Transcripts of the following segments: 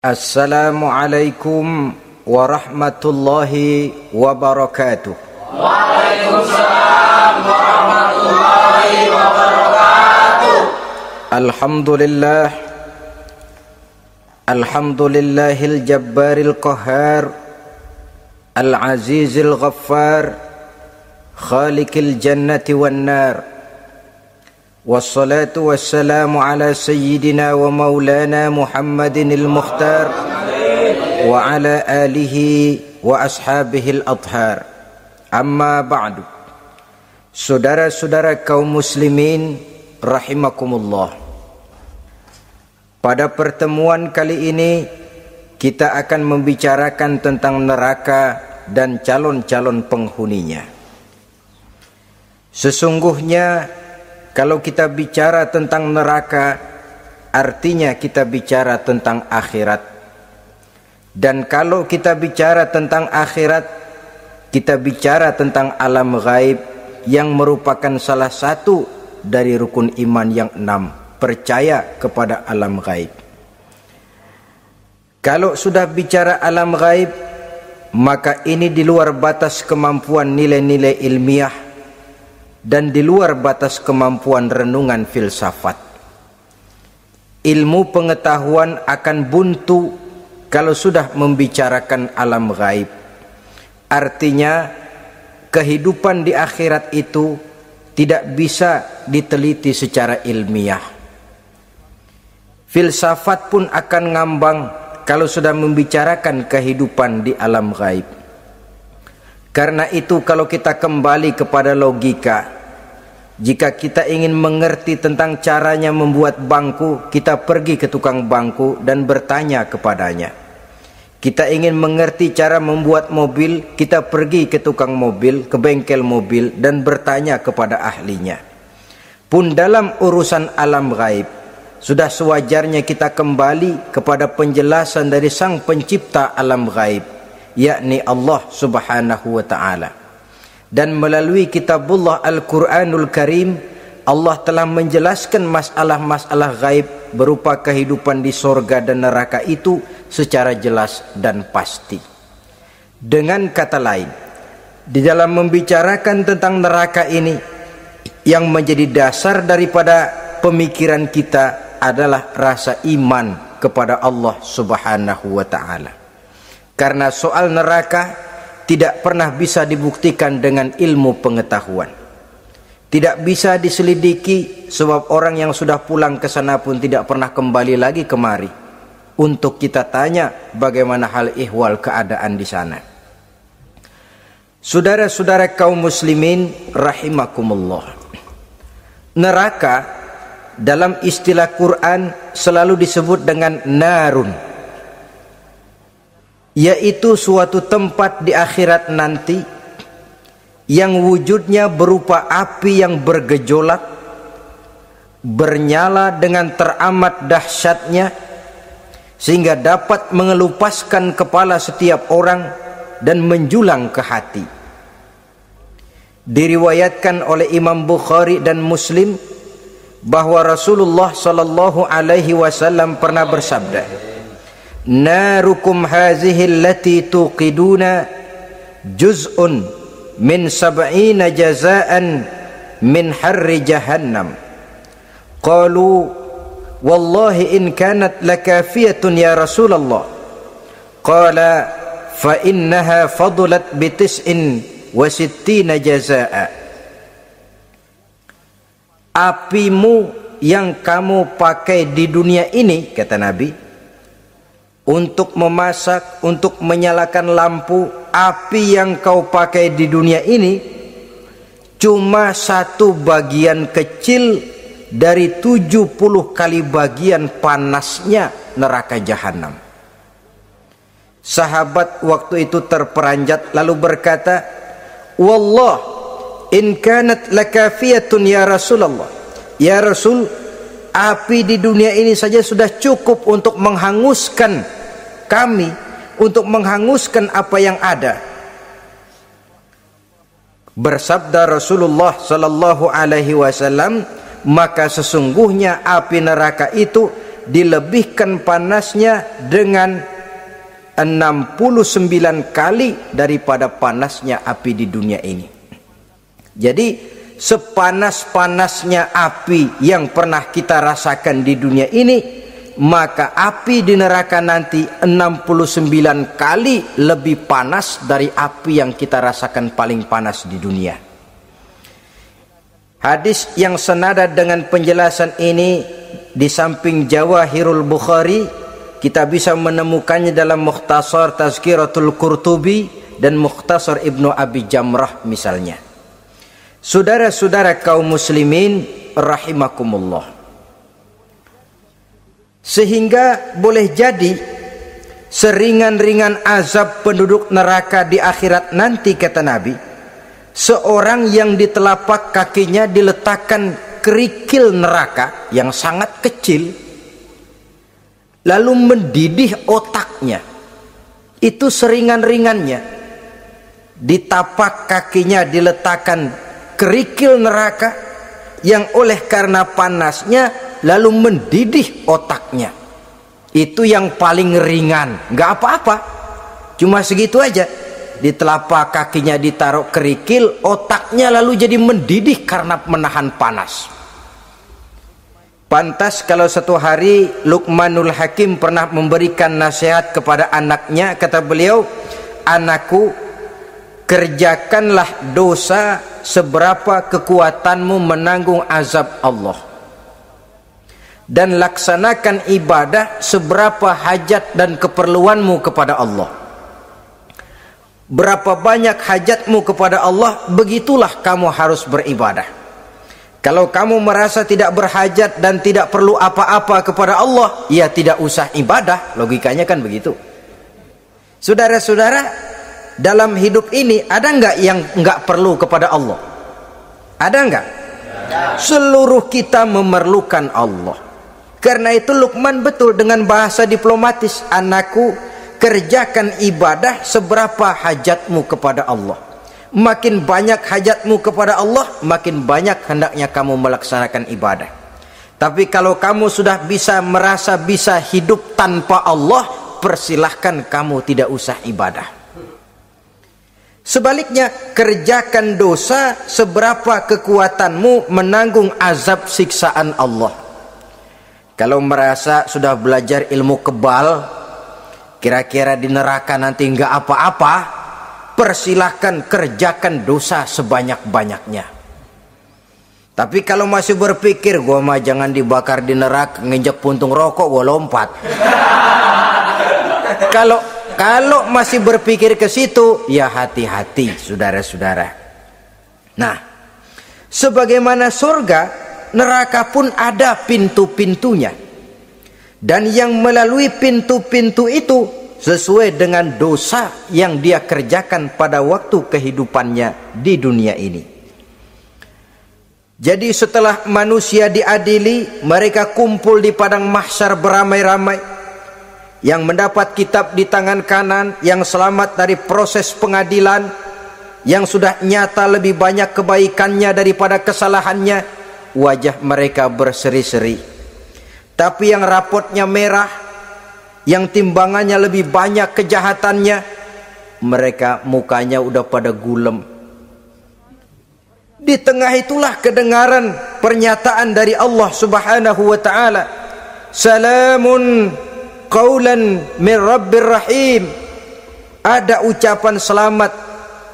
Assalamualaikum warahmatullahi wabarakatuh. Waalaikumsalam warahmatullahi wabarakatuh. Alhamdulillahil jabbaril qahhar, al-azizil ghaffar, khaliqil jannati wan nar. Wassalatu wassalamu ala sayyidina wa maulana Muhammadinil Mukhtar wa ala alihi wa ashabihil adhar. Amma ba'du. Saudara-saudara kaum muslimin rahimakumullah. Pada pertemuan kali ini kita akan membicarakan tentang neraka dan calon-calon penghuninya. Sesungguhnya kalau kita bicara tentang neraka, artinya kita bicara tentang akhirat. Dan kalau kita bicara tentang akhirat, kita bicara tentang alam gaib yang merupakan salah satu dari rukun iman yang 6, percaya kepada alam gaib. Kalau sudah bicara alam gaib, maka ini di luar batas kemampuan nilai-nilai ilmiah dan di luar batas kemampuan renungan filsafat. Ilmu pengetahuan akan buntu kalau sudah membicarakan alam gaib. Artinya kehidupan di akhirat itu tidak bisa diteliti secara ilmiah. Filsafat pun akan ngambang kalau sudah membicarakan kehidupan di alam gaib. Karena itu kalau kita kembali kepada logika, jika kita ingin mengerti tentang caranya membuat bangku, kita pergi ke tukang bangku dan bertanya kepadanya. Kita ingin mengerti cara membuat mobil, kita pergi ke tukang mobil, ke bengkel mobil dan bertanya kepada ahlinya. Pun dalam urusan alam gaib, sudah sewajarnya kita kembali kepada penjelasan dari sang pencipta alam gaib, yakni Allah subhanahu wa ta'ala. Dan melalui kitabullah Al-Quranul Karim, Allah telah menjelaskan masalah-masalah gaib berupa kehidupan di sorga dan neraka itu secara jelas dan pasti. Dengan kata lain, di dalam membicarakan tentang neraka ini, yang menjadi dasar daripada pemikiran kita adalah rasa iman kepada Allah subhanahu wa ta'ala. Karena soal neraka tidak pernah bisa dibuktikan dengan ilmu pengetahuan. Tidak bisa diselidiki sebab orang yang sudah pulang ke sana pun tidak pernah kembali lagi kemari untuk kita tanya bagaimana hal ihwal keadaan di sana. Saudara-saudara kaum muslimin rahimakumullah. Neraka dalam istilah Quran selalu disebut dengan narun, yaitu suatu tempat di akhirat nanti yang wujudnya berupa api yang bergejolak, bernyala dengan teramat dahsyatnya sehingga dapat mengelupaskan kepala setiap orang dan menjulang ke hati. Diriwayatkan oleh Imam Bukhari dan Muslim bahwa Rasulullah sallallahu alaihi wasallam pernah bersabda, narukum hazihi allati tuqiduna juz'un min sab'ina jazaan min harri jahannam. Qalu wallahi in kanat lakafiyatun ya Rasulullah. Qala fa innaha fadlat bi tis'in wa sittina jazaa. Apimu yang kamu pakai di dunia ini, kata Nabi, untuk memasak, untuk menyalakan lampu, api yang kau pakai di dunia ini cuma satu bagian kecil dari 70 kali bagian panasnya neraka jahanam. Sahabat waktu itu terperanjat lalu berkata, wallah in kanat lakafiyatun ya Rasulullah. Ya Rasul, api di dunia ini saja sudah cukup untuk menghanguskan kami, untuk menghanguskan apa yang ada. Bersabda Rasulullah sallallahu alaihi wasallam, maka sesungguhnya api neraka itu dilebihkan panasnya dengan 69 kali daripada panasnya api di dunia ini. Jadi sepanas-panasnya api yang pernah kita rasakan di dunia ini, maka api di neraka nanti 69 kali lebih panas dari api yang kita rasakan paling panas di dunia. Hadis yang senada dengan penjelasan ini di samping Jawahirul Bukhari, kita bisa menemukannya dalam Mukhtasar Tazkiratul Qurtubi dan Mukhtasar Ibnu Abi Jamrah misalnya. Saudara-saudara kaum muslimin rahimakumullah. Sehingga boleh jadi seringan-ringan azab penduduk neraka di akhirat nanti, kata Nabi, seorang yang di telapak kakinya diletakkan kerikil neraka yang sangat kecil, lalu mendidih otaknya. Itu seringan-ringannya. Di tapak kakinya diletakkan kerikil neraka yang oleh karena panasnya lalu mendidih otaknya. Itu yang paling ringan, nggak apa-apa, cuma segitu aja. Di telapak kakinya ditaruh kerikil, otaknya lalu jadi mendidih karena menahan panas. Pantas kalau satu hari Luqmanul Hakim pernah memberikan nasihat kepada anaknya, kata beliau, "Anakku, kerjakanlah dosa seberapa kekuatanmu menanggung azab Allah, dan laksanakan ibadah seberapa hajat dan keperluanmu kepada Allah. Berapa banyak hajatmu kepada Allah, begitulah kamu harus beribadah. Kalau kamu merasa tidak berhajat dan tidak perlu apa-apa kepada Allah, ya tidak usah ibadah." Logikanya kan begitu. Saudara-saudara, dalam hidup ini ada nggak yang nggak perlu kepada Allah? Ada nggak? Seluruh kita memerlukan Allah. Karena itu Luqman betul dengan bahasa diplomatis, "Anakku, kerjakan ibadah seberapa hajatmu kepada Allah. Makin banyak hajatmu kepada Allah, makin banyak hendaknya kamu melaksanakan ibadah. Tapi kalau kamu sudah merasa bisa hidup tanpa Allah, persilahkan kamu tidak usah ibadah." Sebaliknya, kerjakan dosa seberapa kekuatanmu menanggung azab siksaan Allah. Kalau merasa sudah belajar ilmu kebal, kira-kira di neraka nanti nggak apa-apa, persilahkan kerjakan dosa sebanyak-banyaknya. Tapi kalau masih berpikir, gua mah jangan dibakar di neraka, nginjek puntung rokok gua lompat. Kalau masih berpikir ke situ, ya hati-hati, saudara-saudara. Nah, sebagaimana surga, neraka pun ada pintu-pintunya. Dan yang melalui pintu-pintu itu sesuai dengan dosa yang dia kerjakan pada waktu kehidupannya di dunia ini. Jadi setelah manusia diadili, mereka kumpul di padang mahsyar beramai-ramai. Yang mendapat kitab di tangan kanan, yang selamat dari proses pengadilan, yang sudah nyata lebih banyak kebaikannya daripada kesalahannya, wajah mereka berseri-seri. Tapi yang rapotnya merah, yang timbangannya lebih banyak kejahatannya, mereka mukanya udah pada gulem. Di tengah itulah kedengaran pernyataan dari Allah Subhanahu wa taala, "Salamun qaulan min Rabbir Rahim." Ada ucapan selamat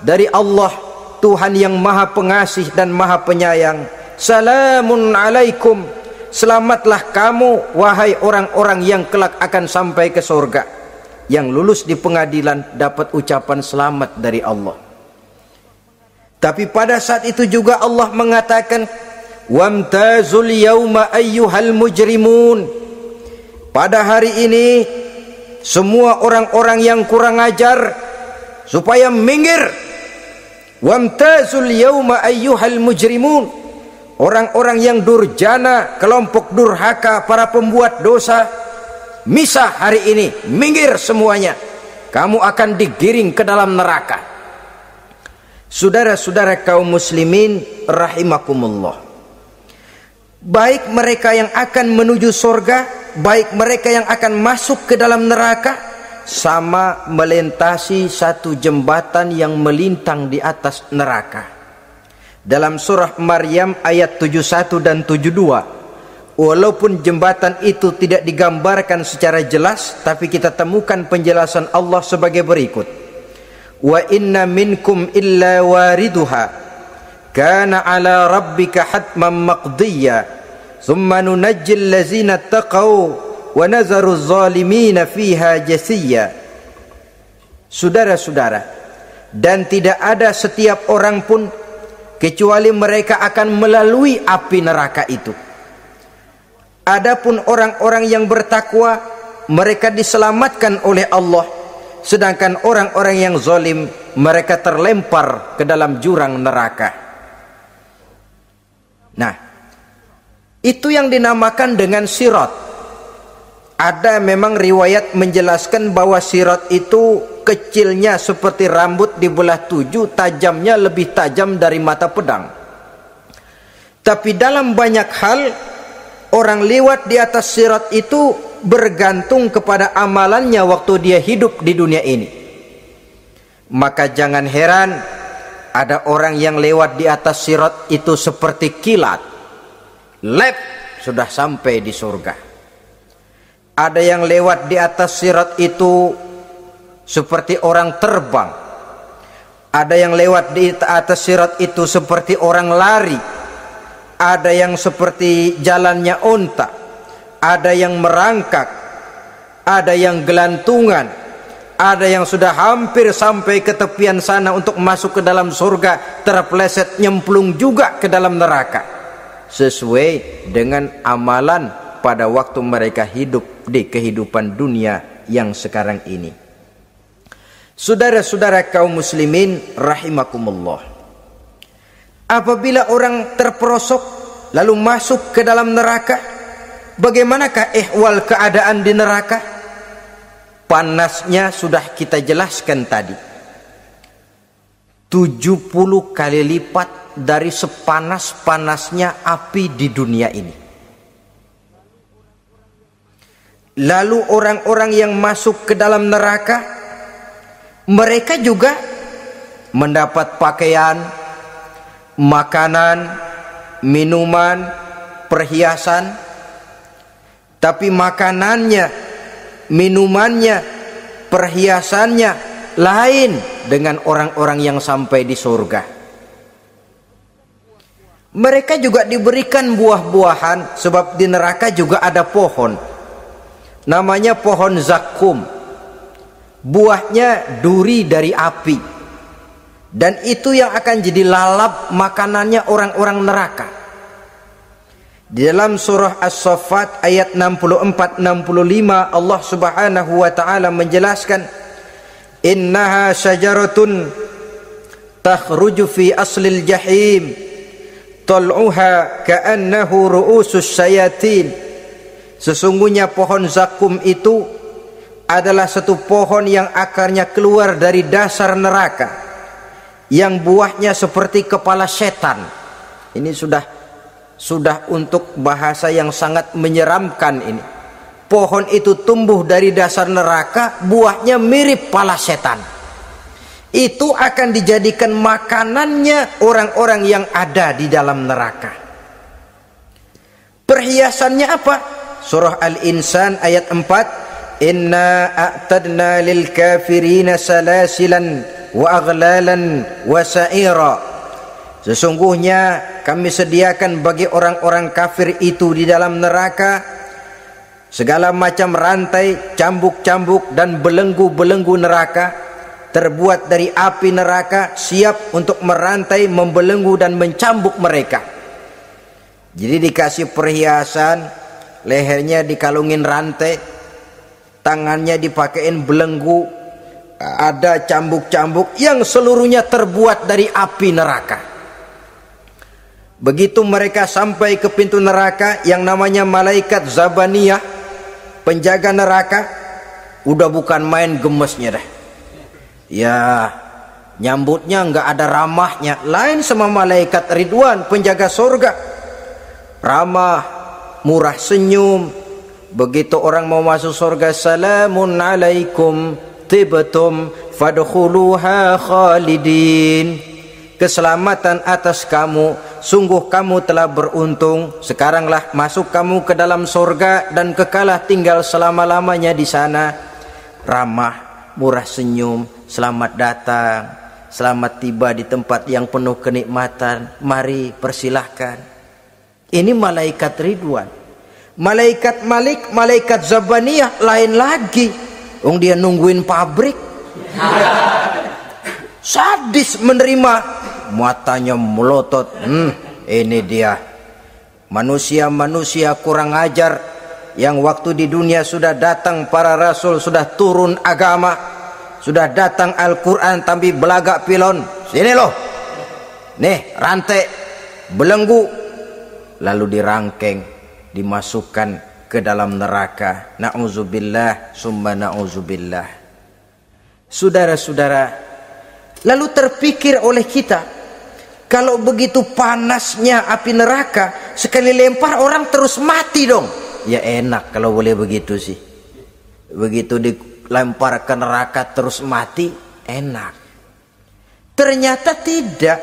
dari Allah, Tuhan yang Maha Pengasih dan Maha Penyayang. "Salamun alaikum." Selamatlah kamu, wahai orang-orang yang kelak akan sampai ke surga. Yang lulus di pengadilan dapat ucapan selamat dari Allah. Tapi pada saat itu juga Allah mengatakan, "Wamtazul yauma ayyuhal mujrimun." Pada hari ini semua orang-orang yang kurang ajar supaya minggir. Wamtazul yauma ayyuhal mujrimun. Orang-orang yang durjana, kelompok durhaka, para pembuat dosa, misah hari ini, minggir semuanya. Kamu akan digiring ke dalam neraka. Saudara-saudara kaum muslimin rahimakumullah. baik mereka yang akan menuju surga, baik mereka yang akan masuk ke dalam neraka, sama melintasi satu jembatan yang melintang di atas neraka. Dalam surah Maryam ayat 71 dan 72, walaupun jembatan itu tidak digambarkan secara jelas, tapi kita temukan penjelasan Allah sebagai berikut. Wa inna minkum illa wariduha kana ala rabbika hatman maqdiyya thumma nunajjil ladzina taqaw wa nazaru zalimina fiha jasiyya. Saudara-saudara, dan tidak ada setiap orang pun kecuali mereka akan melalui api neraka itu. Adapun orang-orang yang bertakwa, mereka diselamatkan oleh Allah, sedangkan orang-orang yang zalim, mereka terlempar ke dalam jurang neraka. Nah, itu yang dinamakan dengan sirat. Ada memang riwayat menjelaskan bahwa sirat itu kecilnya seperti rambut dibelah 7, tajamnya lebih tajam dari mata pedang. Tapi dalam banyak hal, orang lewat di atas sirat itu bergantung kepada amalannya waktu dia hidup di dunia ini. Maka jangan heran ada orang yang lewat di atas sirat itu seperti kilat, lep sudah sampai di surga. Ada yang lewat di atas sirat itu seperti orang terbang. Ada yang lewat di atas sirat itu seperti orang lari. Ada yang seperti jalannya unta. Ada yang merangkak. Ada yang gelantungan. Ada yang sudah hampir sampai ke tepian sana untuk masuk ke dalam surga, terpeleset nyemplung juga ke dalam neraka, sesuai dengan amalan pada waktu mereka hidup di kehidupan dunia yang sekarang ini. Saudara-saudara kaum muslimin rahimakumullah, apabila orang terperosok lalu masuk ke dalam neraka, bagaimanakah ihwal keadaan di neraka? Panasnya sudah kita jelaskan tadi, 70 kali lipat dari sepanas-panasnya api di dunia ini. Lalu orang-orang yang masuk ke dalam neraka, mereka juga mendapat pakaian, makanan, minuman, perhiasan. Tapi makanannya, minumannya, perhiasannya lain dengan orang-orang yang sampai di surga. Mereka juga diberikan buah-buahan, sebab di neraka juga ada pohon. Namanya pohon zakum. Buahnya duri dari api. Dan itu yang akan jadi lalap makanannya orang-orang neraka. Di dalam surah As-Saffat ayat 64-65 Allah Subhanahu wa taala menjelaskan, innaha syajaratun takhruju fi aslil jahim tal'uha ka'annahu ru'usus syayatin. Sesungguhnya pohon zakum itu adalah satu pohon yang akarnya keluar dari dasar neraka, yang buahnya seperti kepala setan. Ini sudah untuk bahasa yang sangat menyeramkan ini. Pohon itu tumbuh dari dasar neraka, buahnya mirip kepala setan. Itu akan dijadikan makanannya orang-orang yang ada di dalam neraka. Perhiasannya apa? Surah Al-Insan ayat 4, inna a'tadna lil kafirina salasilan wa aghlalan wa sa'ira. Sesungguhnya kami sediakan bagi orang-orang kafir itu di dalam neraka segala macam rantai, cambuk-cambuk dan belenggu-belenggu neraka, terbuat dari api neraka, siap untuk merantai, membelenggu dan mencambuk mereka. Jadi dikasih perhiasan, lehernya dikalungin rantai, tangannya dipakein belenggu, ada cambuk-cambuk yang seluruhnya terbuat dari api neraka. Begitu mereka sampai ke pintu neraka yang namanya malaikat Zabaniyah, penjaga neraka, udah bukan main gemesnya dah. Ya, nyambutnya nggak ada ramahnya, lain sama malaikat Ridwan, penjaga surga. ramah, murah senyum. Begitu orang mau masuk surga, salamun alaikum tibtum fadkhuluha khalidin. Keselamatan atas kamu, sungguh kamu telah beruntung. Sekaranglah masuk kamu ke dalam surga dan kekalah tinggal selama-lamanya di sana. Ramah, murah senyum, selamat datang, selamat tiba di tempat yang penuh kenikmatan. Mari persilahkan. Ini malaikat Ridwan. Malaikat Malik, malaikat Zabaniyah lain lagi. Dia nungguin pabrik. Sadis menerima, matanya melotot. Ini dia manusia-manusia kurang ajar yang waktu di dunia sudah datang para rasul, sudah turun agama, sudah datang Al-Quran, tapi belagak pilon. Sini loh, nih rantai belenggu, lalu dirangkeng, dimasukkan ke dalam neraka. Na'udzubillah summa na'udzubillah. Saudara-saudara, lalu terpikir oleh kita, kalau begitu panasnya api neraka, sekali lempar orang terus mati dong. Ya enak kalau boleh begitu sih. Begitu dilempar ke neraka terus mati, enak. Ternyata tidak.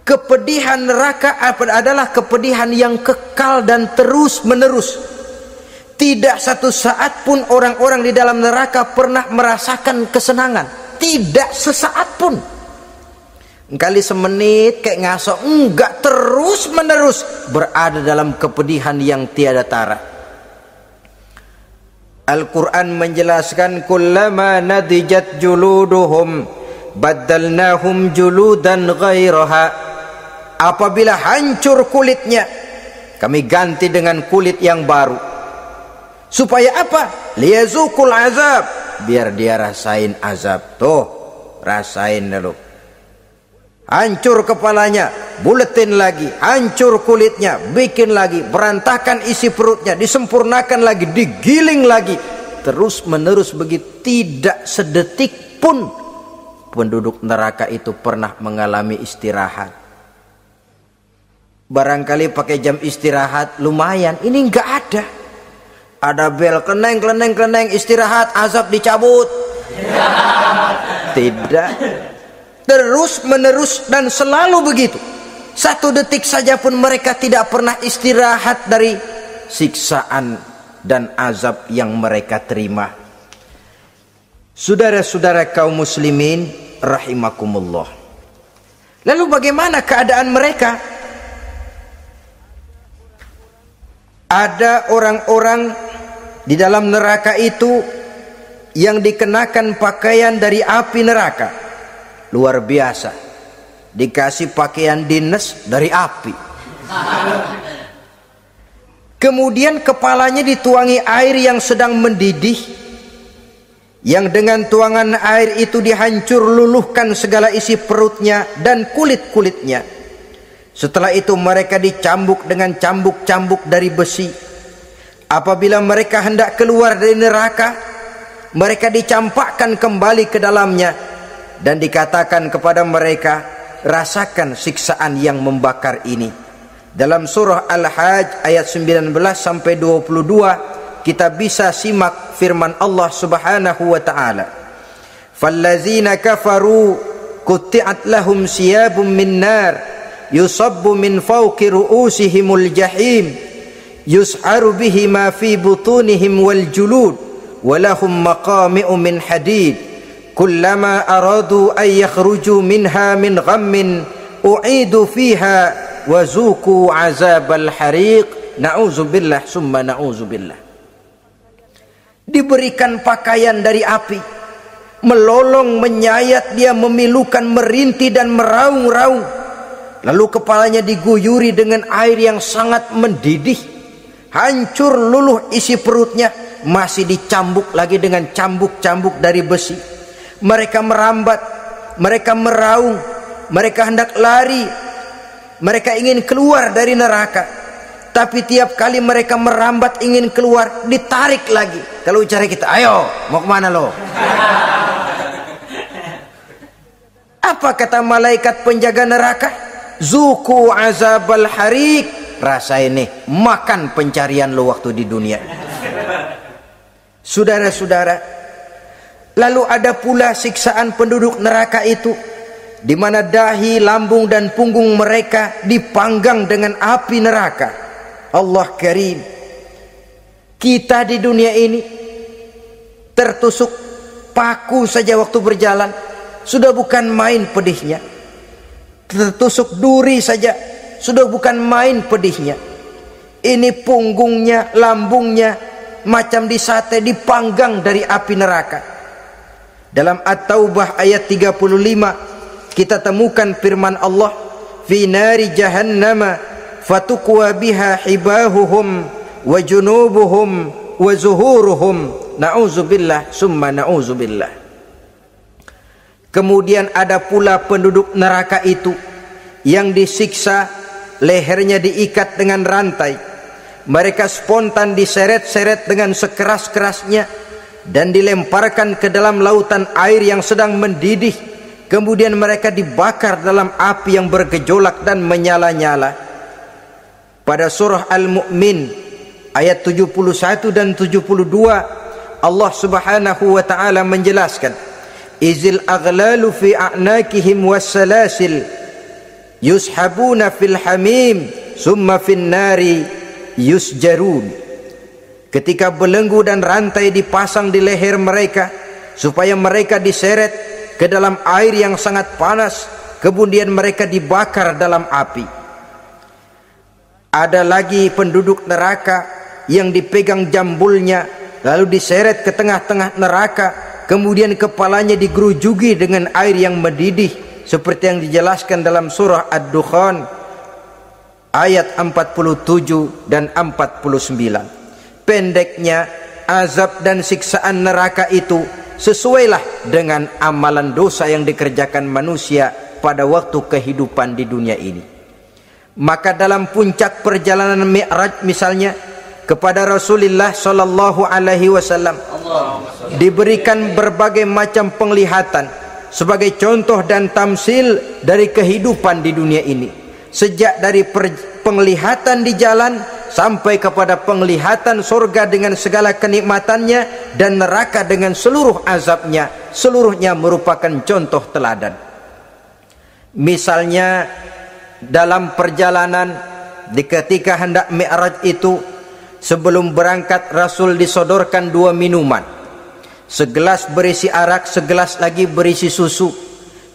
Kepedihan neraka adalah kepedihan yang kekal dan terus menerus. Tidak satu saat pun orang-orang di dalam neraka pernah merasakan kesenangan. Tidak sesaat pun. Kali semenit kayak ngasok, enggak, terus menerus berada dalam kepedihan yang tiada tara. Al-Quran menjelaskan, kullama nadijat juluduhum baddalnahum juludan ghairaha. Apabila hancur kulitnya, kami ganti dengan kulit yang baru. Supaya apa? Liyazukul azab, biar dia rasain azab. Tuh, rasain dulu. Hancur kepalanya, buletin lagi. Hancur kulitnya, bikin lagi. Berantakan isi perutnya, disempurnakan lagi, digiling lagi. Terus menerus begitu. Tidak sedetik pun penduduk neraka itu pernah mengalami istirahat. Barangkali pakai jam istirahat lumayan, ini enggak ada. Ada bel, kleneng, istirahat, azab dicabut. Tidak. Terus menerus dan selalu begitu. Satu detik saja pun mereka tidak pernah istirahat dari siksaan dan azab yang mereka terima. Saudara-saudara kaum muslimin rahimakumullah. Lalu bagaimana keadaan mereka? Ada orang-orang di dalam neraka itu yang dikenakan pakaian dari api neraka. Luar biasa. Dikasih pakaian dinas dari api. Kemudian kepalanya dituangi air yang sedang mendidih, yang dengan tuangan air itu dihancur luluhkan segala isi perutnya dan kulit-kulitnya. Setelah itu mereka dicambuk dengan cambuk-cambuk dari besi. Apabila mereka hendak keluar dari neraka, mereka dicampakkan kembali ke dalamnya dan dikatakan kepada mereka, rasakan siksaan yang membakar ini. Dalam surah Al-Hajj ayat 19 sampai 22 kita bisa simak firman Allah Subhanahu wa taala. Fallazina kafaru qutti'at lahum siyabun min nar yusabbu min fawqi ru'usihimul jahim yus'aru bihi ma fi butunihim wal julud walahum maqami'u min hadid kullama aradu an yakhruju minha min ghammin u'idu fiha wa zuqu azabal hariq. Na'udzubillah summa na'udzubillah. Diberikan pakaian dari api, melolong, menyayat dia, memilukan, merintih dan meraung-raung. Lalu kepalanya diguyuri dengan air yang sangat mendidih. Hancur luluh isi perutnya, masih dicambuk lagi dengan cambuk-cambuk dari besi. Mereka merambat, mereka meraung, mereka hendak lari, mereka ingin keluar dari neraka. Tapi tiap kali mereka merambat ingin keluar, ditarik lagi. Kalau cara kita, ayo mau kemana lo? Apa kata malaikat penjaga neraka? Zuku azabal hariq, rasain nih, makan pencarian lo waktu di dunia. Saudara-saudara, lalu ada pula siksaan penduduk neraka itu, di mana dahi, lambung dan punggung mereka dipanggang dengan api neraka. Allah Karim. Kita di dunia ini tertusuk paku saja waktu berjalan sudah bukan main pedihnya. Tertusuk duri saja sudah bukan main pedihnya. Ini punggungnya, lambungnya macam disate, dipanggang dari api neraka. Dalam At-Taubah ayat 35 kita temukan firman Allah, fi nari jahannama fatukwa biha hibahuhum wa junubuhum wa zuhuruhum, na'udzubillah summa na'udzubillah. Kemudian ada pula penduduk neraka itu yang disiksa, lehernya diikat dengan rantai, mereka spontan diseret-seret dengan sekeras-kerasnya dan dilemparkan ke dalam lautan air yang sedang mendidih. Kemudian mereka dibakar dalam api yang bergejolak dan menyala-nyala. Pada surah Al-Mu'min ayat 71 dan 72 Allah Subhanahu wa taala menjelaskan, izil aghlalu fi a'nakihim wassalasil yushabuna fil hamim summa fin nari yusjarun. Ketika belenggu dan rantai dipasang di leher mereka supaya mereka diseret ke dalam air yang sangat panas, kemudian mereka dibakar dalam api. Ada lagi penduduk neraka yang dipegang jambulnya lalu diseret ke tengah-tengah neraka, kemudian kepalanya digerujuki dengan air yang mendidih seperti yang dijelaskan dalam surah Ad-Dukhan ayat 47 dan 49. Pendeknya, azab dan siksaan neraka itu sesuailah dengan amalan dosa yang dikerjakan manusia pada waktu kehidupan di dunia ini. Maka dalam puncak perjalanan Mi'raj misalnya, kepada Rasulullah sallallahu alaihi wasallam diberikan berbagai macam penglihatan sebagai contoh dan tamsil dari kehidupan di dunia ini, sejak dari penglihatan di jalan sampai kepada penglihatan surga dengan segala kenikmatannya dan neraka dengan seluruh azabnya. Seluruhnya merupakan contoh teladan. Misalnya dalam perjalanan di ketika hendak Mi'raj itu, sebelum berangkat Rasul disodorkan dua minuman, segelas berisi arak, segelas lagi berisi susu.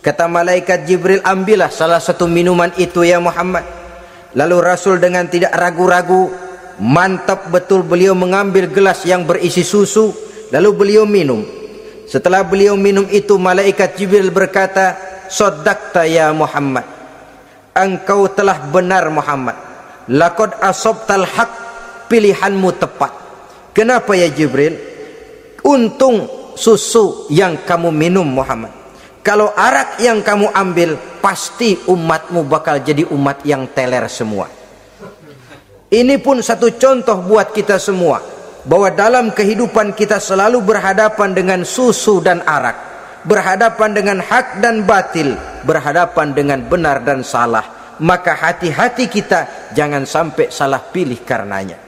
Kata malaikat Jibril, ambillah salah satu minuman itu ya Muhammad. Lalu Rasul dengan tidak ragu-ragu, mantap betul beliau mengambil gelas yang berisi susu, lalu beliau minum. Setelah beliau minum itu, malaikat Jibril berkata, "Shaddaqta ya Muhammad, engkau telah benar Muhammad. Laqad asabtal haq, pilihanmu tepat." Kenapa ya Jibril? Untung susu yang kamu minum Muhammad. Kalau arak yang kamu ambil, pasti umatmu bakal jadi umat yang teler semua. Ini pun satu contoh buat kita semua, bahwa dalam kehidupan kita selalu berhadapan dengan susu dan arak, berhadapan dengan hak dan batil, berhadapan dengan benar dan salah. Maka hati-hati kita jangan sampai salah pilih karenanya.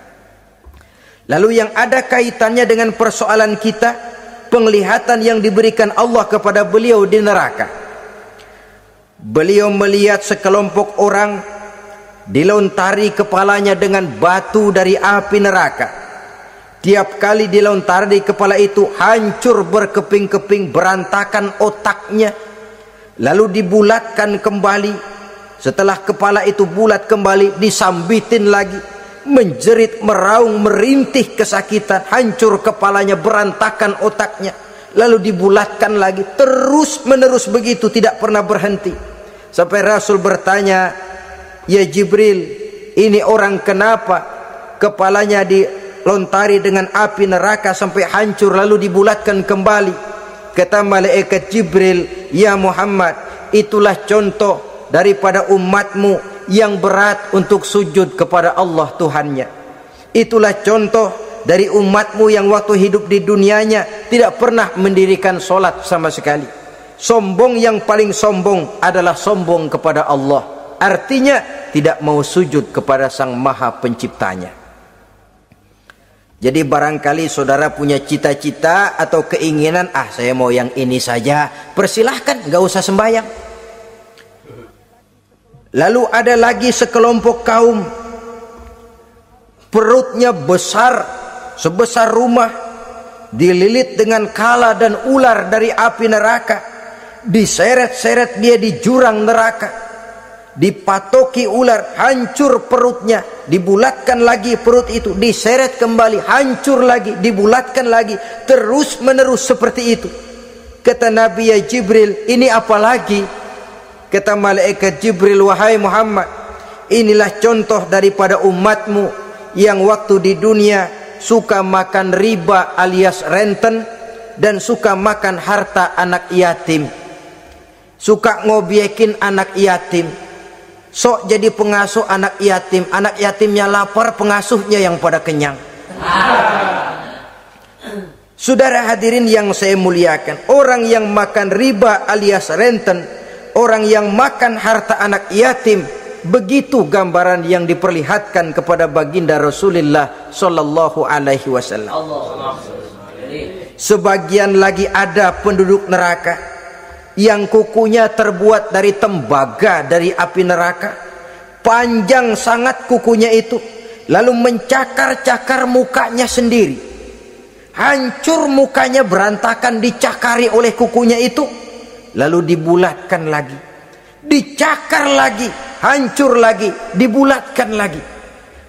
Lalu yang ada kaitannya dengan persoalan kita, penglihatan yang diberikan Allah kepada beliau di neraka. Beliau melihat sekelompok orang dilontari kepalanya dengan batu dari api neraka. Tiap kali dilontari kepala itu hancur berkeping-keping, berantakan otaknya, lalu dibulatkan kembali. Setelah kepala itu bulat kembali, disambitin lagi, menjerit, meraung, merintih kesakitan, hancur kepalanya, berantakan otaknya, lalu dibulatkan lagi, terus menerus begitu, tidak pernah berhenti. Sampai Rasul bertanya, "Ya Jibril, ini orang kenapa kepalanya dilontari dengan api neraka sampai hancur lalu dibulatkan kembali?" Kata malaikat Jibril, "Ya Muhammad, itulah contoh daripada umatmu yang berat untuk sujud kepada Allah Tuhannya. Itulah contoh dari umatmu yang waktu hidup di dunianya tidak pernah mendirikan solat sama sekali. Sombong yang paling sombong adalah sombong kepada Allah. Artinya tidak mau sujud kepada Sang Maha Penciptanya. Jadi barangkali saudara punya cita-cita atau keinginan, saya mau yang ini saja, persilahkan, gak usah sembahyang. Lalu ada lagi sekelompok kaum, perutnya besar sebesar rumah, dililit dengan kala dan ular dari api neraka, diseret-seret dia di jurang neraka, dipatoki ular, hancur perutnya, dibulatkan lagi perut itu, diseret kembali, hancur lagi, dibulatkan lagi, terus menerus seperti itu. Kata Nabi, ya Jibril, ini apa lagi? Kata malaikat Jibril, wahai Muhammad, inilah contoh daripada umatmu yang waktu di dunia suka makan riba alias renten dan suka makan harta anak yatim, suka ngobyekin anak yatim, sok jadi pengasuh anak yatimnya lapar, pengasuhnya yang pada kenyang. Saudara hadirin yang saya muliakan, orang yang makan riba alias renten, orang yang makan harta anak yatim, begitu gambaran yang diperlihatkan kepada baginda Rasulullah sallallahu alaihi wasallam. Sebagian lagi ada penduduk neraka yang kukunya terbuat dari tembaga dari api neraka, panjang sangat kukunya itu, lalu mencakar-cakar mukanya sendiri, hancur mukanya berantakan, dicakari oleh kukunya itu, lalu dibulatkan lagi, dicakar lagi, hancur lagi, dibulatkan lagi.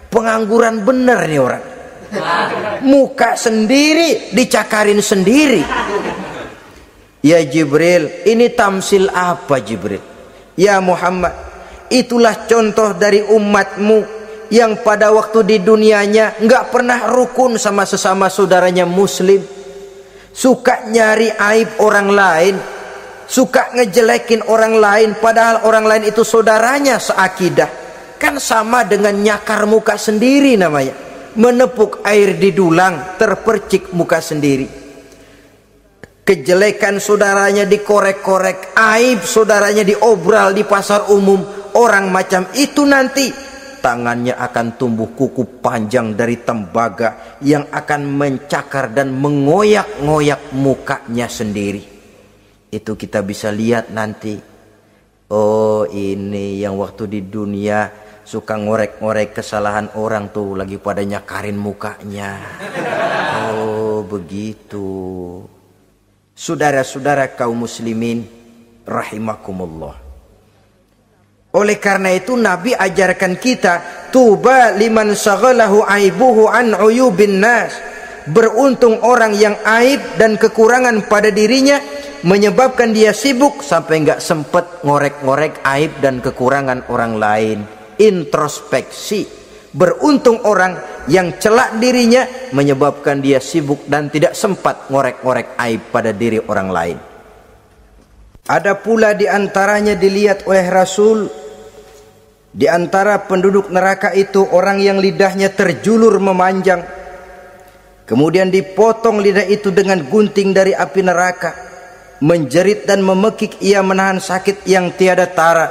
Pengangguran bener nih orang, muka sendiri dicakarin sendiri. Ya Jibril, ini tamsil apa Jibril? Ya Muhammad, itulah contoh dari umatmu yang pada waktu di dunianya nggak pernah rukun sama sesama saudaranya muslim, suka nyari aib orang lain, suka ngejelekin orang lain, padahal orang lain itu saudaranya seakidah. Kan sama dengan nyakar muka sendiri namanya, menepuk air di dulang, terpercik muka sendiri. Kejelekan saudaranya dikorek-korek, aib saudaranya diobral di pasar umum. Orang macam itu nanti tangannya akan tumbuh kuku panjang dari tembaga yang akan mencakar dan mengoyak-ngoyak mukanya sendiri. Itu kita bisa lihat nanti. Oh, ini yang waktu di dunia suka ngorek-ngorek kesalahan orang tuh lagi pada nyakarin mukanya. Oh, begitu. Saudara-saudara kaum muslimin rahimakumullah. Oleh karena itu Nabi ajarkan kita, tuba liman saghalahu aibuhu an uyubin nas. Beruntung orang yang aib dan kekurangan pada dirinya menyebabkan dia sibuk sampai enggak sempat ngorek-ngorek aib dan kekurangan orang lain. Introspeksi. Beruntung orang yang celak dirinya menyebabkan dia sibuk dan tidak sempat ngorek-ngorek aib pada diri orang lain. Ada pula di antaranya dilihat oleh Rasul, di antara penduduk neraka itu orang yang lidahnya terjulur memanjang, kemudian dipotong lidah itu dengan gunting dari api neraka, menjerit dan memekik ia menahan sakit yang tiada tara,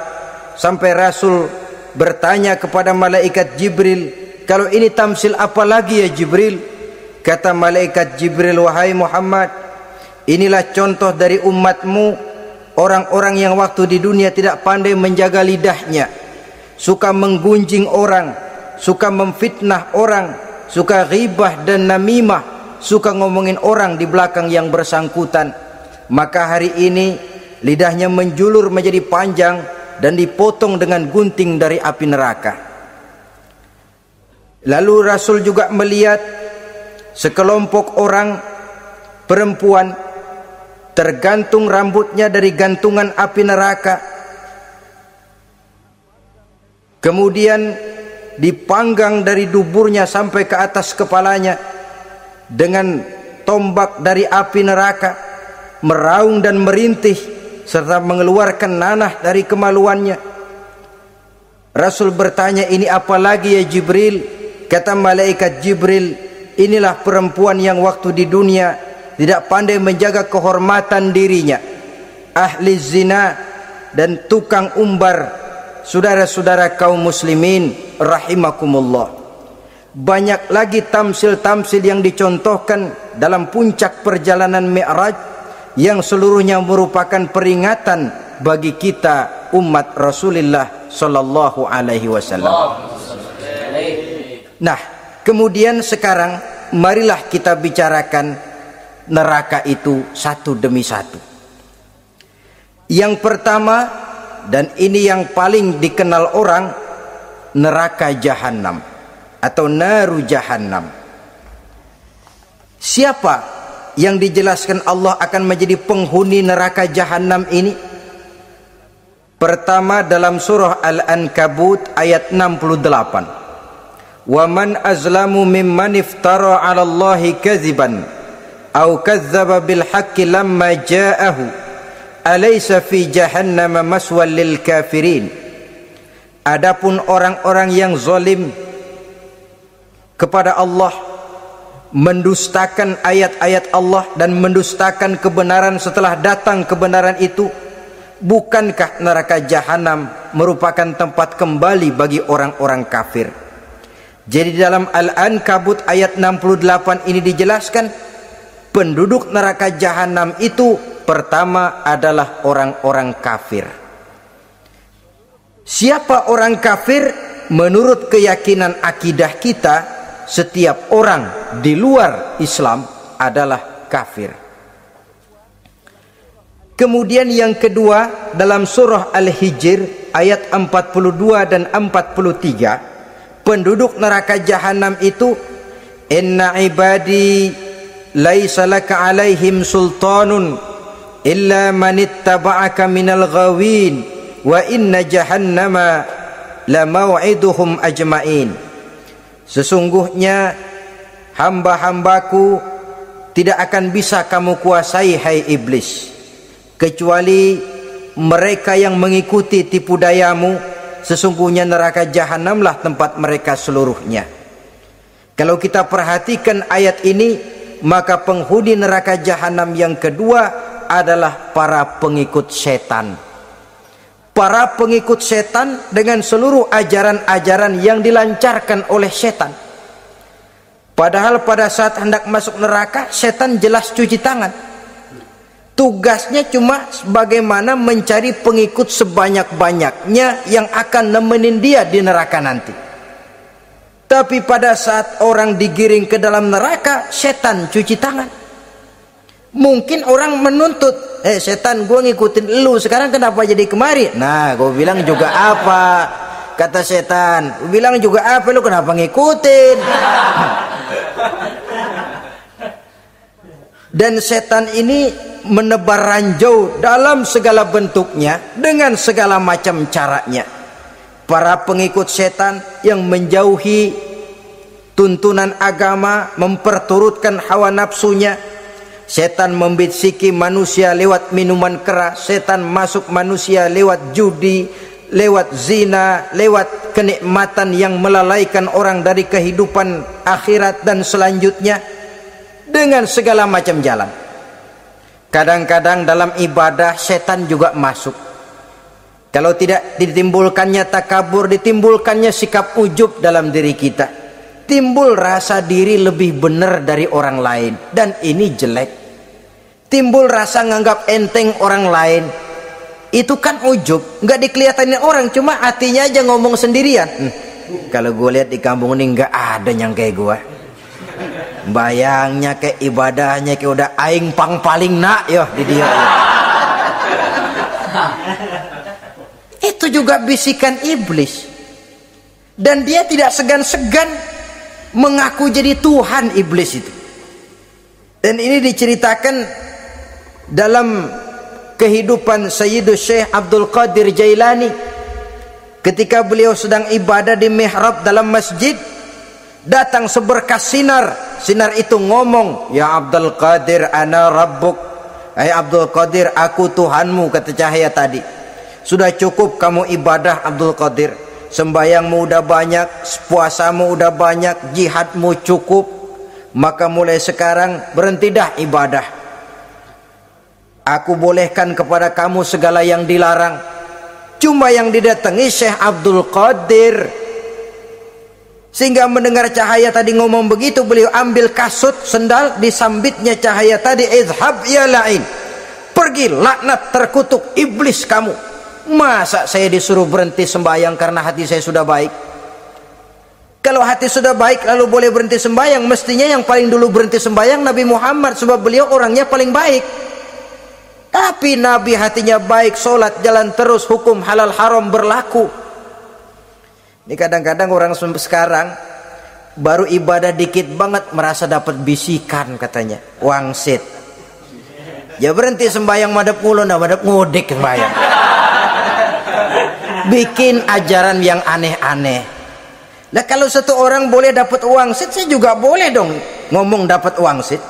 sampai Rasul bertanya kepada malaikat Jibril, kalau ini tamsil apa lagi ya Jibril? Kata malaikat Jibril, wahai Muhammad, inilah contoh dari umatmu, orang-orang yang waktu di dunia tidak pandai menjaga lidahnya, suka menggunjing orang, suka memfitnah orang, suka ghibah dan namimah, suka ngomongin orang di belakang yang bersangkutan. Maka hari ini lidahnya menjulur menjadi panjang dan dipotong dengan gunting dari api neraka. Lalu Rasul juga melihat sekelompok orang perempuan tergantung rambutnya dari gantungan api neraka, kemudian dipanggang dari duburnya sampai ke atas kepalanya dengan tombak dari api neraka, meraung dan merintih serta mengeluarkan nanah dari kemaluannya. Rasul bertanya, ini apa lagi ya Jibril? Kata malaikat Jibril, inilah perempuan yang waktu di dunia tidak pandai menjaga kehormatan dirinya, ahli zina dan tukang umbar, saudara-saudara kaum muslimin rahimakumullah, banyak lagi tamsil-tamsil yang dicontohkan dalam puncak perjalanan Mi'raj yang seluruhnya merupakan peringatan bagi kita umat Rasulullah sallallahu alaihi wasallam. Nah, kemudian sekarang marilah kita bicarakan neraka itu satu demi satu. Yang pertama, dan ini yang paling dikenal orang, neraka Jahannam atau naru Jahannam. Siapa yang dijelaskan Allah akan menjadi penghuni neraka Jahannam ini? Pertama dalam surah Al-Ankabut ayat 68. Wa man azlamu mimman iftara 'ala Allahi kadziban aw kadzdzaba bil haqqi lamma ja'ahu alaysa fi jahannam maswal lil kafirin. Adapun orang-orang yang zalim kepada Allah, mendustakan ayat-ayat Allah dan mendustakan kebenaran setelah datang kebenaran itu, bukankah neraka Jahannam merupakan tempat kembali bagi orang-orang kafir? Jadi dalam Al-Ankabut ayat 68 ini dijelaskan penduduk neraka Jahannam itu pertama adalah orang-orang kafir. Siapa orang kafir? Menurut keyakinan akidah kita, setiap orang di luar Islam adalah kafir. Kemudian yang kedua dalam surah Al-Hijr ayat 42 dan 43, penduduk neraka Jahannam itu, inna ibadi laisa laka alaihim sultanun illa man ittaba'aka minal ghawin wa inna jahannama la maw'iduhum ajma'in. Sesungguhnya hamba-hambaku tidak akan bisa kamu kuasai, hai iblis, kecuali mereka yang mengikuti tipu dayamu. Sesungguhnya neraka Jahannamlah tempat mereka seluruhnya. Kalau kita perhatikan ayat ini, maka penghuni neraka Jahannam yang kedua adalah para pengikut setan. Para pengikut setan dengan seluruh ajaran-ajaran yang dilancarkan oleh setan. Padahal pada saat hendak masuk neraka, setan jelas cuci tangan. Tugasnya cuma bagaimana mencari pengikut sebanyak-banyaknya yang akan nemenin dia di neraka nanti. Tapi pada saat orang digiring ke dalam neraka, setan cuci tangan. Mungkin orang menuntut, setan, gue ngikutin lu, sekarang kenapa jadi kemari? Nah, gue bilang juga apa? Kata setan, gue bilang juga apa, lu kenapa ngikutin? Dan setan ini menebar ranjau dalam segala bentuknya, dengan segala macam caranya. Para pengikut setan yang menjauhi tuntunan agama, memperturutkan hawa nafsunya. Setan membisiki manusia lewat minuman keras, setan masuk manusia lewat judi, lewat zina, lewat kenikmatan yang melalaikan orang dari kehidupan akhirat dan selanjutnya, dengan segala macam jalan. Kadang-kadang dalam ibadah setan juga masuk. Kalau tidak ditimbulkannya takabur, ditimbulkannya sikap ujub dalam diri kita. Timbul rasa diri lebih benar dari orang lain, dan ini jelek. Timbul rasa nganggap enteng orang lain, itu kan ujub, nggak dikelihatanin orang, cuma hatinya aja ngomong sendirian. Kalau gue lihat di kampung ini nggak ada yang kayak gue. Bayangnya kayak ibadahnya kayak udah aing pang paling nak yo di dia. Itu juga bisikan iblis, dan dia tidak segan-segan mengaku jadi Tuhan iblis itu. Dan ini diceritakan dalam kehidupan Sayyidus Syekh Abdul Qadir Jailani. Ketika beliau sedang ibadah di mihrab dalam masjid, datang seberkas sinar. Sinar itu ngomong, ya Abdul Qadir ana rabbuk. Hai Abdul Qadir, aku Tuhanmu, kata cahaya tadi. Sudah cukup kamu ibadah Abdul Qadir. Sembayangmu udah banyak, puasamu udah banyak, jihadmu cukup. Maka mulai sekarang berhenti dah ibadah. Aku bolehkan kepada kamu segala yang dilarang. Cuma yang didatangi Syekh Abdul Qadir. Sehingga mendengar cahaya tadi ngomong begitu, beliau ambil kasut sendal, disambitnya cahaya tadi, izhab ya la'in, pergi laknat terkutuk iblis kamu. Masa saya disuruh berhenti sembahyang karena hati saya sudah baik? Kalau hati sudah baik lalu boleh berhenti sembahyang, mestinya yang paling dulu berhenti sembahyang Nabi Muhammad, sebab beliau orangnya paling baik. Tapi Nabi hatinya baik, sholat jalan terus, hukum halal haram berlaku. Ini kadang-kadang orang sekarang baru ibadah dikit banget merasa dapat bisikan katanya, wangsit. Ya berhenti sembahyang madep ngulon, madep ngudik sembahyang. Bikin ajaran yang aneh-aneh. Nah kalau satu orang boleh dapat wangsit, saya juga boleh dong ngomong dapat wangsit.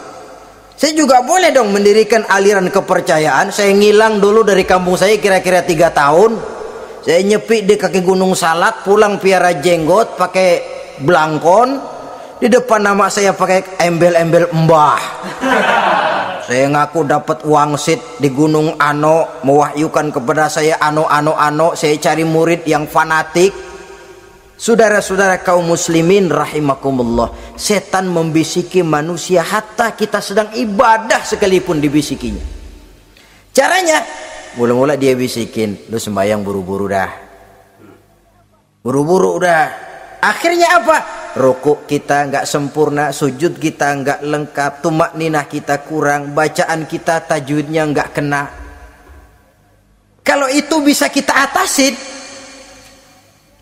Saya juga boleh dong mendirikan aliran kepercayaan. Saya ngilang dulu dari kampung saya kira-kira 3 tahun. Saya nyepi di kaki Gunung Salak, pulang piara jenggot pakai belangkon, di depan nama saya pakai embel-embel mbah. Saya ngaku dapat wangsit di Gunung Ano, mewahyukan kepada saya ano. Saya cari murid yang fanatik. Saudara-saudara kaum muslimin rahimakumullah, setan membisiki manusia hatta kita sedang ibadah sekalipun dibisikinya. Caranya, mula-mula dia bisikin, lu sembahyang buru-buru dah. Buru-buru udah. Akhirnya apa? Rukuk kita nggak sempurna, sujud kita nggak lengkap, tumakninah kita kurang, bacaan kita tajwidnya nggak kena. Kalau itu bisa kita atasin,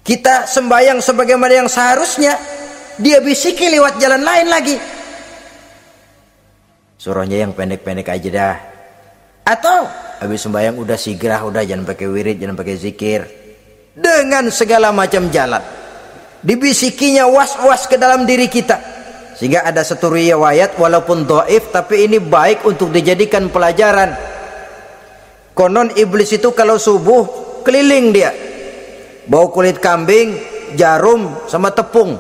kita sembahyang sebagaimana yang seharusnya, dia bisiki lewat jalan lain lagi. Suruhnya yang pendek-pendek aja dah. Atau habis sembahyang udah sigrah, udah jangan pakai wirid, jangan pakai zikir. Dengan segala macam jalan dibisikinya was-was ke dalam diri kita, sehingga ada satu riwayat walaupun dhaif tapi ini baik untuk dijadikan pelajaran. Konon iblis itu kalau subuh keliling dia, bawa kulit kambing, jarum sama tepung.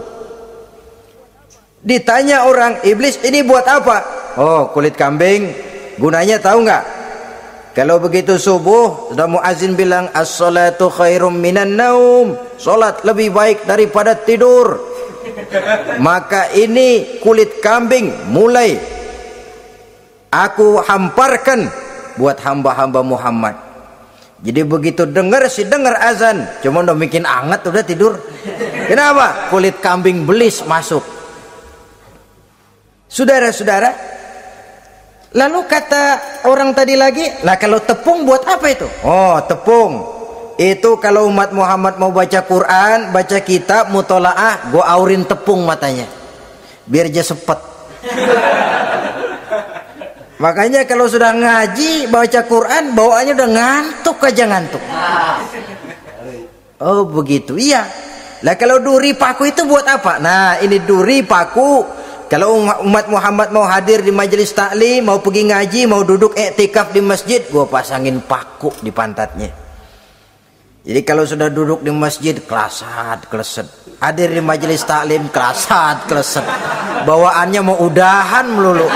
Ditanya orang, iblis ini buat apa? Oh, kulit kambing. Gunanya tahu nggak? Kalau begitu subuh sudah muazin bilang as-salatu khairum minan naum, salat lebih baik daripada tidur. Maka ini kulit kambing mulai aku hamparkan buat hamba-hamba Muhammad. Jadi begitu dengar azan, cuma udah bikin anget udah tidur. Kenapa? Kulit kambing belis masuk. Saudara-saudara, lalu kata orang tadi lagi, lah kalau tepung buat apa itu? Oh, tepung itu kalau umat Muhammad mau baca Quran, baca kitab, mutolaah, gua aurin tepung matanya biar dia sepet. Makanya kalau sudah ngaji baca Quran bawaannya udah ngantuk aja ngantuk. Oh begitu, iya. Lah kalau duri paku itu buat apa? Nah ini duri paku. Kalau umat Muhammad mau hadir di majelis taklim, mau pergi ngaji, mau duduk iktikaf di masjid, gua pasangin paku di pantatnya. Jadi kalau sudah duduk di masjid kelasat kleset, hadir di majelis taklim kelasat kleset, bawaannya mau udahan melulu.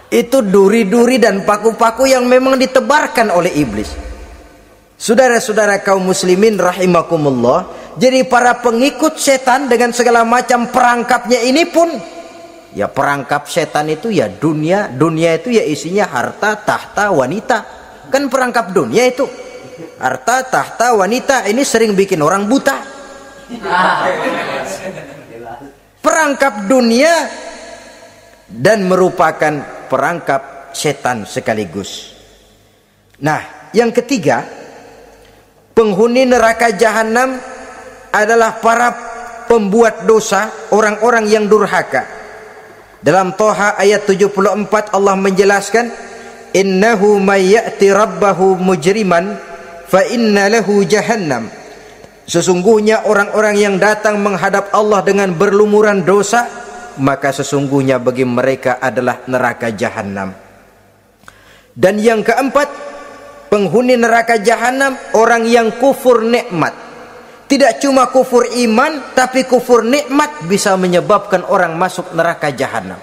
Itu duri-duri dan paku-paku yang memang ditebarkan oleh iblis. Saudara-saudara kaum muslimin rahimakumullah, jadi para pengikut setan dengan segala macam perangkapnya ini pun, ya perangkap setan itu ya dunia itu ya isinya harta, tahta, wanita. Kan perangkap dunia itu harta, tahta, wanita, ini sering bikin orang buta. Perangkap dunia dan merupakan perangkap setan sekaligus. Nah, yang ketiga, penghuni neraka jahanam adalah para pembuat dosa, orang-orang yang durhaka. Dalam Toha ayat 74 Allah menjelaskan, innahu may ya'ti rabbahu mujriman fa inna lahu jahannam. Sesungguhnya orang-orang yang datang menghadap Allah dengan berlumuran dosa, maka sesungguhnya bagi mereka adalah neraka jahanam. Dan yang keempat, penghuni neraka jahanam orang yang kufur nikmat. Tidak cuma kufur iman, tapi kufur nikmat bisa menyebabkan orang masuk neraka jahanam.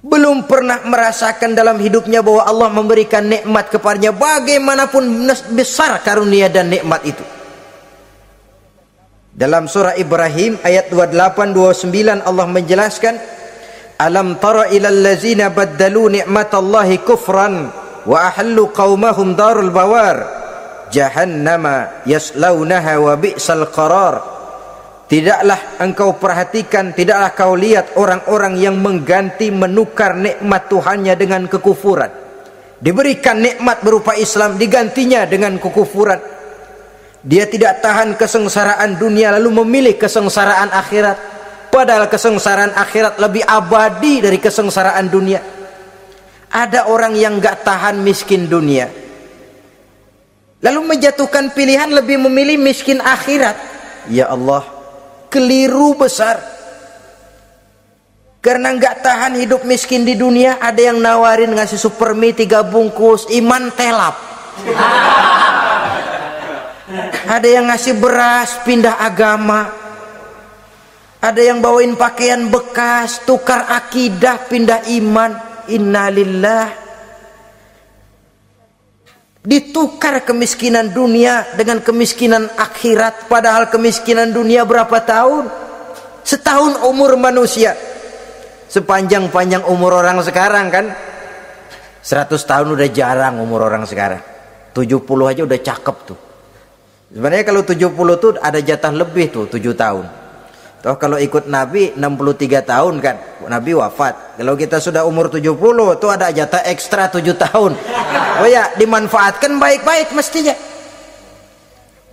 belum pernah merasakan dalam hidupnya bahwa Allah memberikan nikmat kepadanya, bagaimanapun besar karunia dan nikmat itu. Dalam surah Ibrahim ayat 28-29 Allah menjelaskan, alam tara ilal ladzina baddalu ni'matallahi kufran wa ahallu qaumahum darul bawar jahannama yaslaunaha wa bi'sal qarar. Tidaklah engkau perhatikan, tidaklah kau lihat orang-orang yang mengganti, menukar nikmat Tuhannya dengan kekufuran. Diberikan nikmat berupa Islam, digantinya dengan kekufuran. Dia tidak tahan kesengsaraan dunia lalu memilih kesengsaraan akhirat, padahal kesengsaraan akhirat lebih abadi dari kesengsaraan dunia. Ada orang yang gak tahan miskin dunia lalu menjatuhkan pilihan lebih memilih miskin akhirat. Ya Allah, keliru besar. Karena gak tahan hidup miskin di dunia, ada yang nawarin ngasih supermi 3 bungkus, iman telap. Ada yang ngasih beras, pindah agama. Ada yang bawain pakaian bekas, tukar akidah, pindah iman. Innalillah. Ditukar kemiskinan dunia dengan kemiskinan akhirat. Padahal kemiskinan dunia berapa tahun? Setahun umur manusia. Sepanjang-panjang umur orang sekarang kan. 100 tahun udah jarang umur orang sekarang. 70 aja udah cakep tuh. Sebenarnya kalau 70 tuh ada jatah lebih tuh, 7 tahun. Toh kalau ikut Nabi 63 tahun kan, Nabi wafat. Kalau kita sudah umur 70 tuh ada jatah ekstra 7 tahun. Oh ya, dimanfaatkan baik-baik mestinya.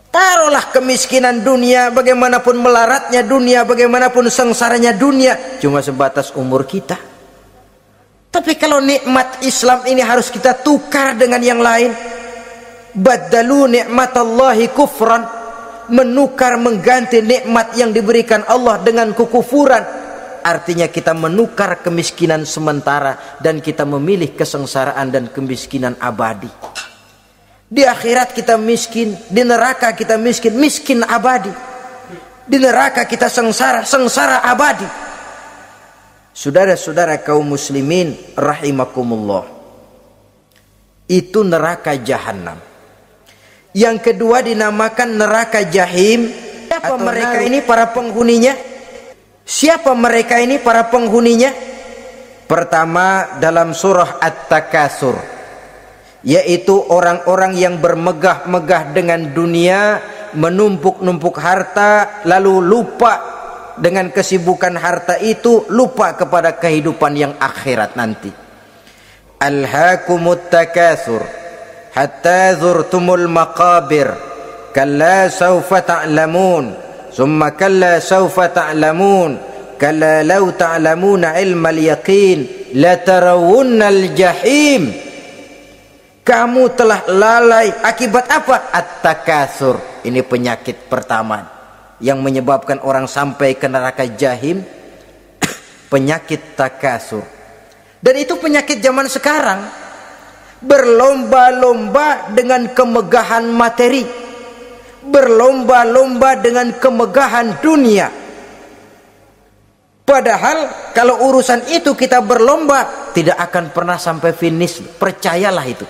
Taruhlah kemiskinan dunia, bagaimanapun melaratnya dunia, bagaimanapun sengsaranya dunia, cuma sebatas umur kita. Tapi kalau nikmat Islam ini harus kita tukar dengan yang lain. Baddalu ni'matallahi kufran, menukar, mengganti nikmat yang diberikan Allah dengan kekufuran. Artinya kita menukar kemiskinan sementara dan kita memilih kesengsaraan dan kemiskinan abadi. Di akhirat kita miskin, di neraka kita miskin, miskin abadi. Di neraka kita sengsara, sengsara abadi. Saudara-saudara kaum muslimin rahimakumullah, itu neraka jahanam. Yang kedua dinamakan neraka jahim. Siapa mereka ini para penghuninya? Siapa mereka ini para penghuninya? Pertama dalam surah At-Takatsur, yaitu orang-orang yang bermegah-megah dengan dunia, menumpuk-numpuk harta, lalu lupa dengan kesibukan harta itu, lupa kepada kehidupan yang akhirat nanti. Alhaakumut takatsur hatta zurtumul maqabir kalla sawfa ta'lamun summa kalla sawfa ta'lamun kalla law ta'lamuna ilmal yaqin la tarawunnal jahim. Kamu telah lalai akibat apa? At-takatsur. Ini penyakit pertama yang menyebabkan orang sampai ke neraka jahim. Penyakit takatsur. Dan itu penyakit zaman sekarang. Berlomba-lomba dengan kemegahan materi, berlomba-lomba dengan kemegahan dunia. Padahal kalau urusan itu kita berlomba, tidak akan pernah sampai finish. Percayalah itu,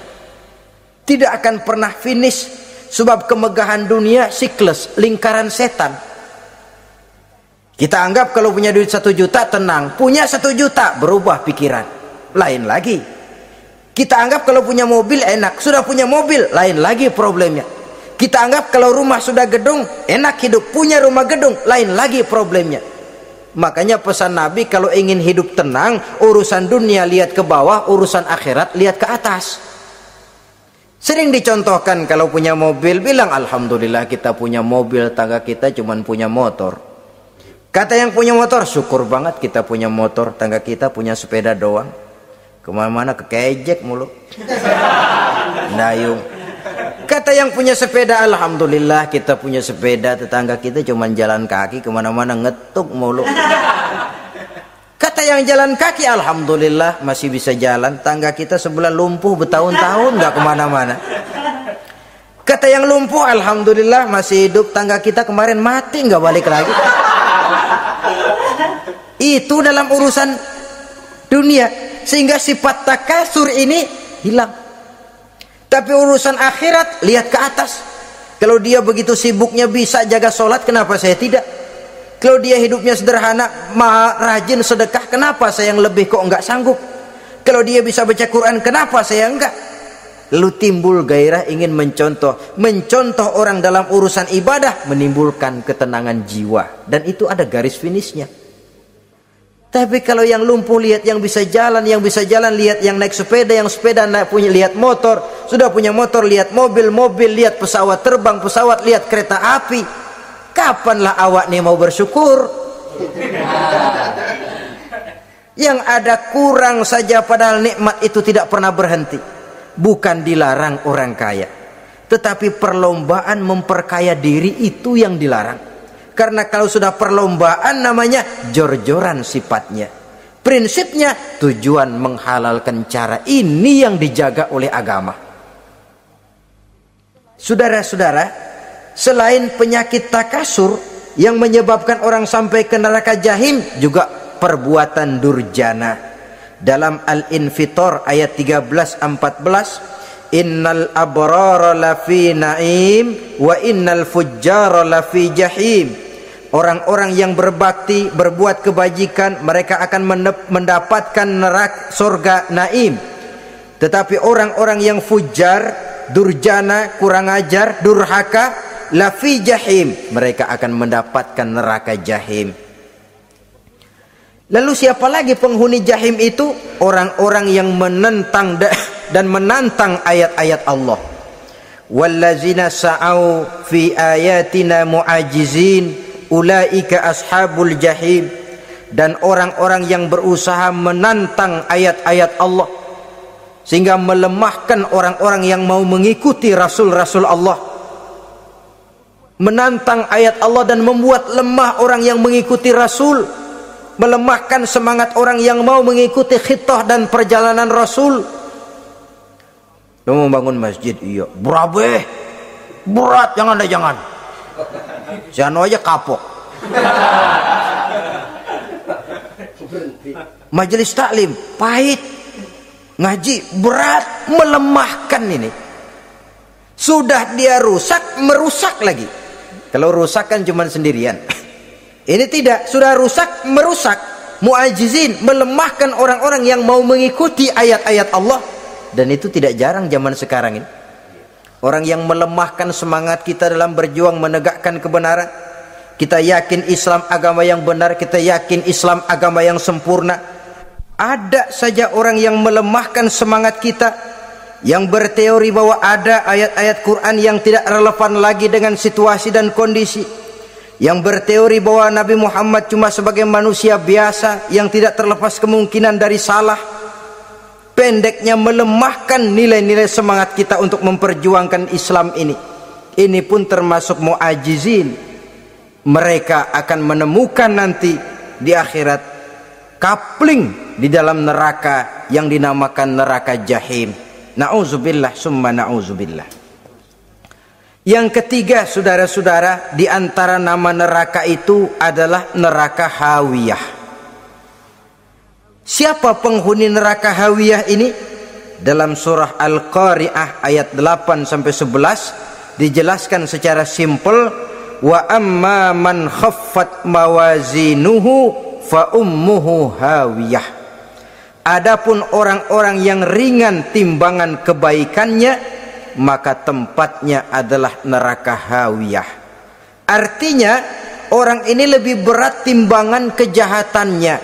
tidak akan pernah finish. Sebab kemegahan dunia siklus, lingkaran setan. Kita anggap kalau punya duit 1 juta tenang, punya 1 juta berubah pikiran, lain lagi. Kita anggap kalau punya mobil enak, sudah punya mobil lain lagi problemnya. Kita anggap kalau rumah sudah gedung enak hidup, punya rumah gedung lain lagi problemnya. Makanya pesan Nabi, kalau ingin hidup tenang, urusan dunia lihat ke bawah, urusan akhirat lihat ke atas. Sering dicontohkan kalau punya mobil bilang alhamdulillah kita punya mobil, tangga kita cuma punya motor. Kata yang punya motor, syukur banget kita punya motor, tangga kita punya sepeda doang. Kemana-mana kekejek mulu, dayung. Kata yang punya sepeda, alhamdulillah kita punya sepeda, tetangga kita cuma jalan kaki, kemana-mana ngetuk mulu. Kata yang jalan kaki, alhamdulillah masih bisa jalan, tangga kita sebelah lumpuh bertahun-tahun nggak kemana-mana. Kata yang lumpuh, alhamdulillah masih hidup, tangga kita kemarin mati nggak balik lagi. Itu dalam urusan dunia. sehingga sifat takasur ini hilang. Tapi urusan akhirat lihat ke atas. Kalau dia begitu sibuknya bisa jaga sholat, kenapa saya tidak? Kalau dia hidupnya sederhana, rajin sedekah, kenapa saya yang lebih kok enggak sanggup? Kalau dia bisa baca Quran, kenapa saya enggak? Lalu timbul gairah ingin mencontoh orang dalam urusan ibadah, menimbulkan ketenangan jiwa, dan itu ada garis finishnya. Tapi kalau yang lumpuh lihat yang bisa jalan lihat yang naik sepeda, yang sepeda lihat motor, sudah punya motor lihat mobil, lihat pesawat terbang, lihat kereta api. Kapanlah awak nih mau bersyukur? Yang ada kurang saja, padahal nikmat itu tidak pernah berhenti. Bukan dilarang orang kaya, tetapi perlombaan memperkaya diri itu yang dilarang. Karena kalau sudah perlombaan namanya jor-joran sifatnya. Prinsipnya tujuan menghalalkan cara ini yang dijaga oleh agama. Saudara-saudara, selain penyakit takasur yang menyebabkan orang sampai ke neraka jahim, juga perbuatan durjana. Dalam Al-Infitor ayat 13-14, innal abrara lafi na'im wa innal fujjara lafi jahim. Orang-orang yang berbakti, berbuat kebajikan, mereka akan mendapatkan neraka surga naim. Tetapi orang-orang yang fujar, durjana, kurang ajar, durhaka, lafi jahim, mereka akan mendapatkan neraka jahim. Lalu siapa lagi penghuni jahim itu? Orang-orang yang menentang dan menantang ayat-ayat Allah. Wallazina sa'au fi ayatina mu'ajizin ulaika ashabul jahim. Dan orang-orang yang berusaha menantang ayat-ayat Allah sehingga melemahkan orang-orang yang mau mengikuti rasul-rasul Allah. Menantang ayat Allah dan membuat lemah orang yang mengikuti rasul, melemahkan semangat orang yang mau mengikuti khitah dan perjalanan Rasul. Lu mau bangun masjid, iya, berabe, berat, jangan. Jangan aja kapok. Majelis taklim pahit, ngaji berat, melemahkan ini. Sudah dia rusak, merusak lagi. Kalau rusak kan cuma sendirian. Ini tidak, sudah rusak, merusak, mu'ajizin, melemahkan orang-orang yang mau mengikuti ayat-ayat Allah. Dan itu tidak jarang zaman sekarang ini. Orang yang melemahkan semangat kita dalam berjuang menegakkan kebenaran. Kita yakin Islam agama yang benar, kita yakin Islam agama yang sempurna. Ada saja orang yang melemahkan semangat kita, yang berteori bahwa ada ayat-ayat Quran yang tidak relevan lagi dengan situasi dan kondisi, yang berteori bahwa Nabi Muhammad cuma sebagai manusia biasa yang tidak terlepas kemungkinan dari salah. Pendeknya melemahkan nilai-nilai semangat kita untuk memperjuangkan Islam ini. Ini pun termasuk mu'ajizin. Mereka akan menemukan nanti di akhirat kapling di dalam neraka yang dinamakan neraka jahim. Na'udzubillah summa na'udzubillah. Yang ketiga, saudara-saudara, di antara nama neraka itu adalah neraka hawiyah. Siapa penghuni neraka hawiyah ini? Dalam surah Al-Qari'ah ayat 8-11 dijelaskan secara simpel, wa amma man khaffat mawazinuhu fa ummuhu hawiyah. Adapun orang-orang yang ringan timbangan kebaikannya, maka tempatnya adalah neraka hawiyah. Artinya orang ini lebih berat timbangan kejahatannya,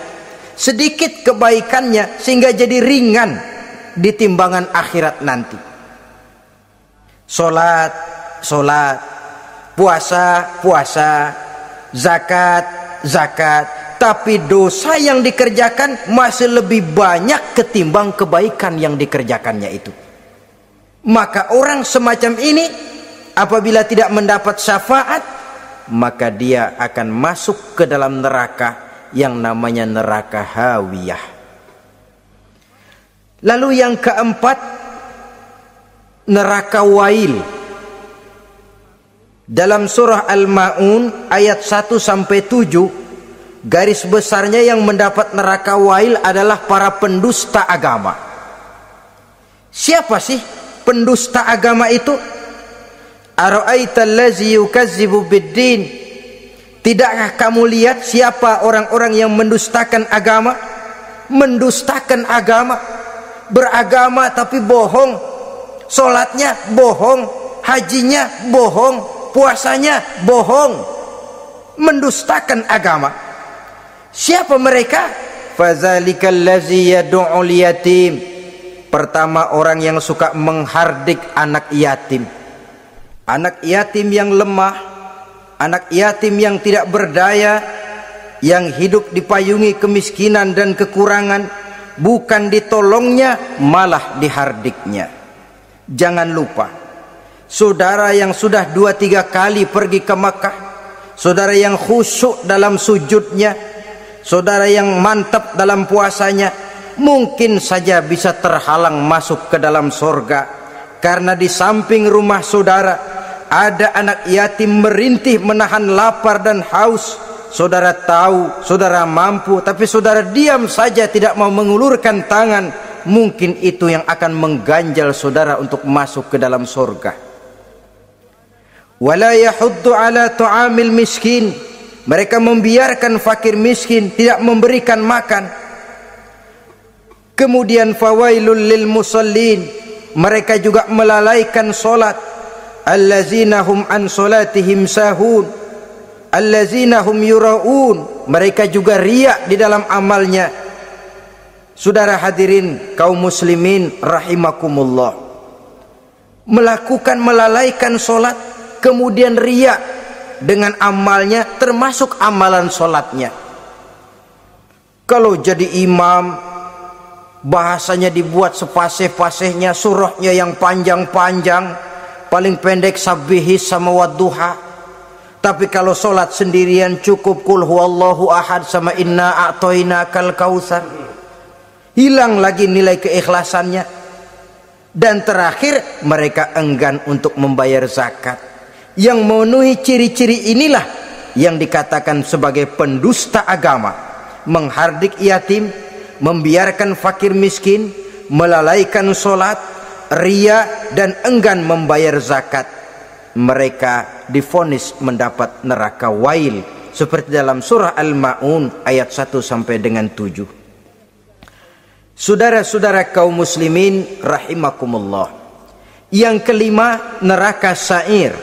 sedikit kebaikannya, sehingga jadi ringan di timbangan akhirat nanti. Sholat, puasa, zakat, tapi dosa yang dikerjakan masih lebih banyak ketimbang kebaikan yang dikerjakannya itu. Maka orang semacam ini apabila tidak mendapat syafaat, maka dia akan masuk ke dalam neraka yang namanya neraka hawiyah. Lalu yang keempat, neraka wail. Dalam surah Al-Ma'un ayat 1-7, garis besarnya yang mendapat neraka wail adalah para pendusta agama. Siapa sih pendusta agama itu? Ara'aita allazi yukazzibu biddin. Tidakkah kamu lihat siapa orang-orang yang mendustakan agama? Mendustakan agama, beragama tapi bohong, solatnya bohong, hajinya bohong, puasanya bohong, mendustakan agama. Siapa mereka? Fazalikal ladzi yad'ul yatim. Pertama, orang yang suka menghardik anak yatim. Anak yatim yang lemah, anak yatim yang tidak berdaya, yang hidup dipayungi kemiskinan dan kekurangan, bukan ditolongnya malah dihardiknya. Jangan lupa, saudara yang sudah 2-3 kali pergi ke Makkah, saudara yang khusyuk dalam sujudnya, saudara yang mantap dalam puasanya, mungkin saja bisa terhalang masuk ke dalam surga, karena di samping rumah saudara ada anak yatim merintih menahan lapar dan haus. Saudara tahu, saudara mampu, tapi saudara diam saja, tidak mau mengulurkan tangan. Mungkin itu yang akan mengganjal saudara untuk masuk ke dalam surga. Wala yahuddu ala tu'amil miskin. Mereka membiarkan fakir miskin, tidak memberikan makan. Kemudian fawailul lil musallin. Mereka juga melalaikan solat. Allazina hum an solatihim sahun. Allazina hum yura'un. Mereka juga riak di dalam amalnya. Saudara hadirin kaum muslimin rahimakumullah, melalaikan solat kemudian riak dengan amalnya, termasuk amalan solatnya. Kalau jadi imam, bahasanya dibuat sepasih-pasihnya, surahnya yang panjang-panjang, paling pendek sabbihis sama wadduha. Tapi kalau solat sendirian cukup kul huwallahu ahad sama inna a'toinakal kautsar. Hilang lagi nilai keikhlasannya. Dan terakhir, mereka enggan untuk membayar zakat. Yang memenuhi ciri-ciri inilah yang dikatakan sebagai pendusta agama. Menghardik yatim, membiarkan fakir miskin, melalaikan solat, riya, dan enggan membayar zakat. Mereka divonis mendapat neraka wail, seperti dalam surah Al-Ma'un ayat 1 sampai dengan 7. Saudara-saudara kaum muslimin rahimakumullah. Yang kelima, neraka sa'ir.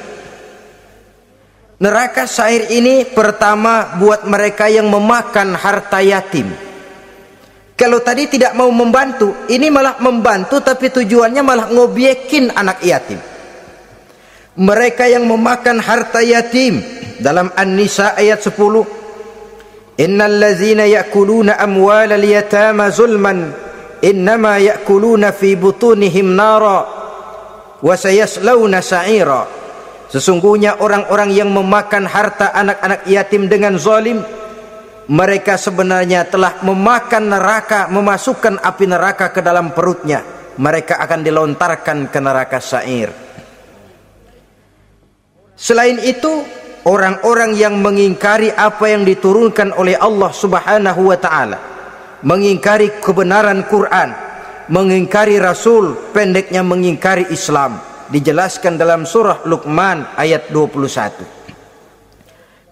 Neraka sa'ir ini pertama buat mereka yang memakan harta yatim. Kalau tadi tidak mau membantu, ini malah membantu tapi tujuannya malah ngobyekin anak yatim. Mereka yang memakan harta yatim, dalam An-Nisa ayat 10, innal ladzina ya'kuluna amwalal yatama zulman innama ya'kuluna fi butunihim nara wa sayaslawna sa'ira. Sesungguhnya orang-orang yang memakan harta anak-anak yatim dengan zalim, mereka sebenarnya telah memakan neraka, memasukkan api neraka ke dalam perutnya. Mereka akan dilontarkan ke neraka sa'ir. Selain itu, orang-orang yang mengingkari apa yang diturunkan oleh Allah Subhanahu wa ta'ala, mengingkari kebenaran Quran, mengingkari Rasul, pendeknya mengingkari Islam, dijelaskan dalam surah Luqman ayat 21.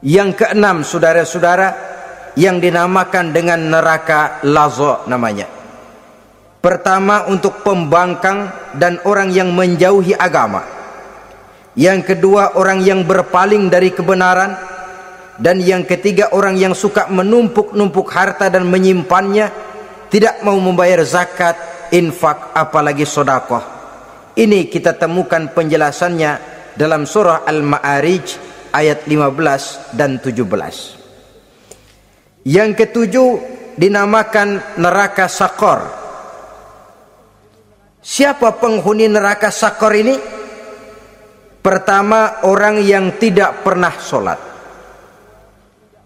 Yang keenam, saudara-saudara, yang dinamakan dengan neraka laza namanya. Pertama, untuk pembangkang dan orang yang menjauhi agama. Yang kedua, orang yang berpaling dari kebenaran. Dan yang ketiga, orang yang suka menumpuk-numpuk harta dan menyimpannya, tidak mau membayar zakat, infak, apalagi sedekah. Ini kita temukan penjelasannya dalam surah Al-Ma'arij ayat 15 dan 17. Yang ketujuh dinamakan neraka Saqar. Siapa penghuni neraka Saqar ini? Pertama, orang yang tidak pernah sholat.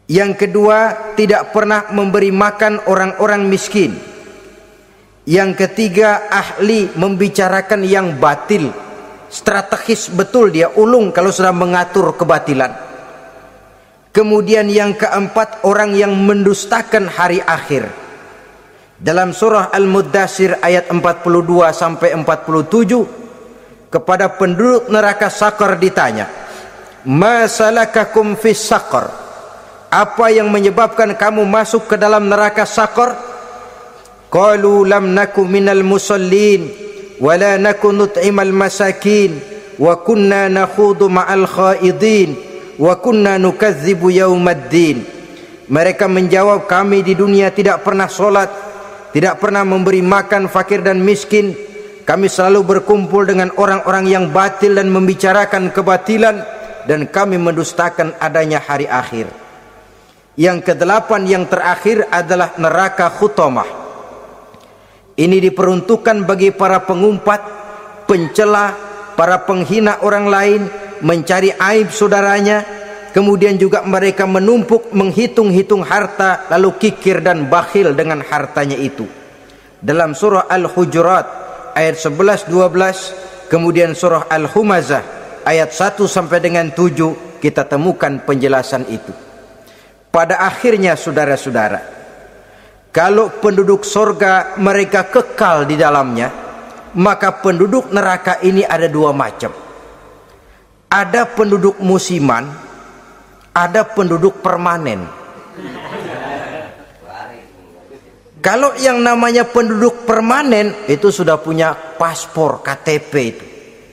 Yang kedua, tidak pernah memberi makan orang-orang miskin. Yang ketiga, ahli membicarakan yang batil. Strategis betul dia, ulung kalau sudah mengatur kebatilan. Kemudian yang keempat, orang yang mendustakan hari akhir. Dalam surah Al-Muddatsir ayat 42 sampai 47, kepada penduduk neraka Saqar ditanya, "Ma salakakum fis saqar?" Apa yang menyebabkan kamu masuk ke dalam neraka Saqar? Qalu lam naku minal musallin wa la naku nut'imal masakin wa kunna nakhudu ma'al khaidin wa kunna nukadzibu yaumaddin. Mereka menjawab, kami di dunia tidak pernah sholat, tidak pernah memberi makan fakir dan miskin. Kami selalu berkumpul dengan orang-orang yang batil dan membicarakan kebatilan, dan kami mendustakan adanya hari akhir. Yang kedelapan, yang terakhir adalah neraka Khutamah. Ini diperuntukkan bagi para pengumpat, pencela, para penghina orang lain, mencari aib saudaranya, kemudian juga mereka menumpuk, menghitung-hitung harta, lalu kikir dan bakhil dengan hartanya itu. Dalam surah Al-Hujurat ayat 11-12, kemudian surah Al-Humazah ayat 1 sampai dengan 7, kita temukan penjelasan itu. Pada akhirnya saudara-saudara, kalau penduduk surga mereka kekal di dalamnya, maka penduduk neraka ini ada dua macam. Ada penduduk musiman, ada penduduk permanen. Kalau yang namanya penduduk permanen itu sudah punya paspor KTP itu.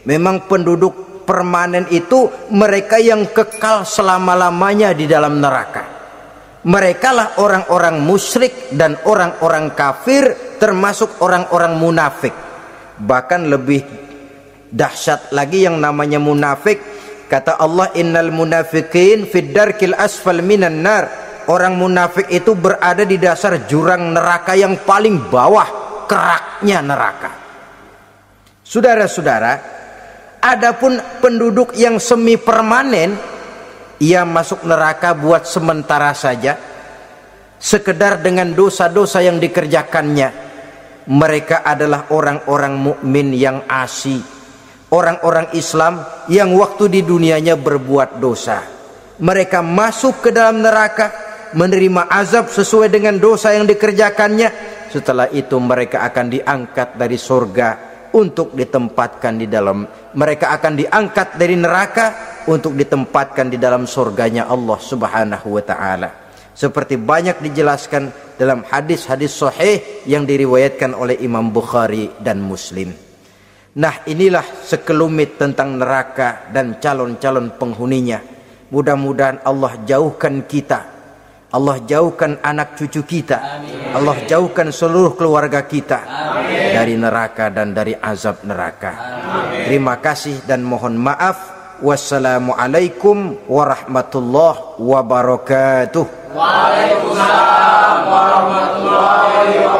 Memang penduduk permanen itu mereka yang kekal selama-lamanya di dalam neraka. Mereka lah orang-orang musyrik dan orang-orang kafir, termasuk orang-orang munafik. Bahkan lebih dahsyat lagi yang namanya munafik. Kata Allah, innal munafiqin fid darkil asfal minan nar. Orang munafik itu berada di dasar jurang neraka yang paling bawah, keraknya neraka. Saudara-saudara, adapun penduduk yang semi permanen, ia masuk neraka buat sementara saja, sekedar dengan dosa-dosa yang dikerjakannya. Mereka adalah orang-orang mukmin yang asli, orang-orang Islam yang waktu di dunianya berbuat dosa. Mereka masuk ke dalam neraka, menerima azab sesuai dengan dosa yang dikerjakannya. Setelah itu mereka akan diangkat dari surga untuk ditempatkan di dalam, mereka akan diangkat dari neraka untuk ditempatkan di dalam surganya Allah Subhanahu wa ta'ala. Seperti banyak dijelaskan dalam hadis-hadis sahih yang diriwayatkan oleh Imam Bukhari dan Muslim. Nah, inilah sekelumit tentang neraka dan calon-calon penghuninya. Mudah-mudahan Allah jauhkan kita, Allah jauhkan anak cucu kita, amin. Allah jauhkan seluruh keluarga kita, amin, dari neraka dan dari azab neraka. Amin. Terima kasih dan mohon maaf. Wassalamualaikum warahmatullahi wabarakatuh. Waalaikumsalam warahmatullahi wabarakatuh.